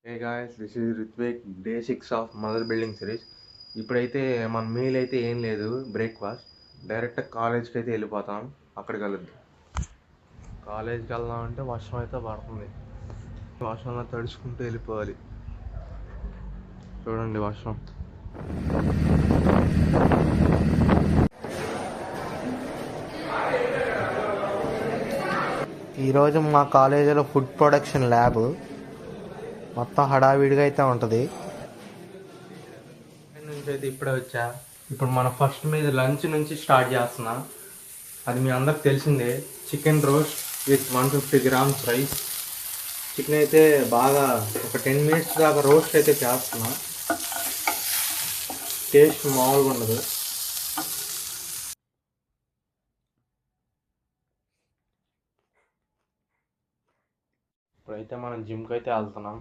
Hey guys, this is Ritvik, day 6 of mother building series. ఇప్పుడైతే మన meal అయితే ఏం లేదు, బ్రేక్ఫాస్ట్. డైరెక్ట్ కాలేజ్కి అయితే వెళ్ళిపోతాం. అక్కడికి వెళ్ళొద్దు. కాలేజ్కి వెళ్దామంటే వర్షం అయితే పడుతుంది. వర్షంలో తడుచుకుంటూ వెళ్ళిపోవాలి. చూడండి వర్షం. ఈరోజు మా కాలేజీలో ఫుడ్ ప్రొడక్షన్ ల్యాబ్ మొత్తం హడావిడిగా అయితే ఉంటుంది. నుంచి అయితే ఇప్పుడే వచ్చా. ఇప్పుడు మన ఫస్ట్ మీద లంచ్ నుంచి స్టార్ట్ చేస్తున్నా. అది మీ అందరికి తెలిసిందే, chicken roast with 150 grams rice. Chicken అయితే బాగా ఒక 10 మినిట్స్ దాకా రోస్ట్ అయితే చేస్తున్నా. టేస్ట్ మామూలుగా ఉండదు. ఇప్పుడైతే మనం జిమ్కి అయితే వెళ్తున్నాం.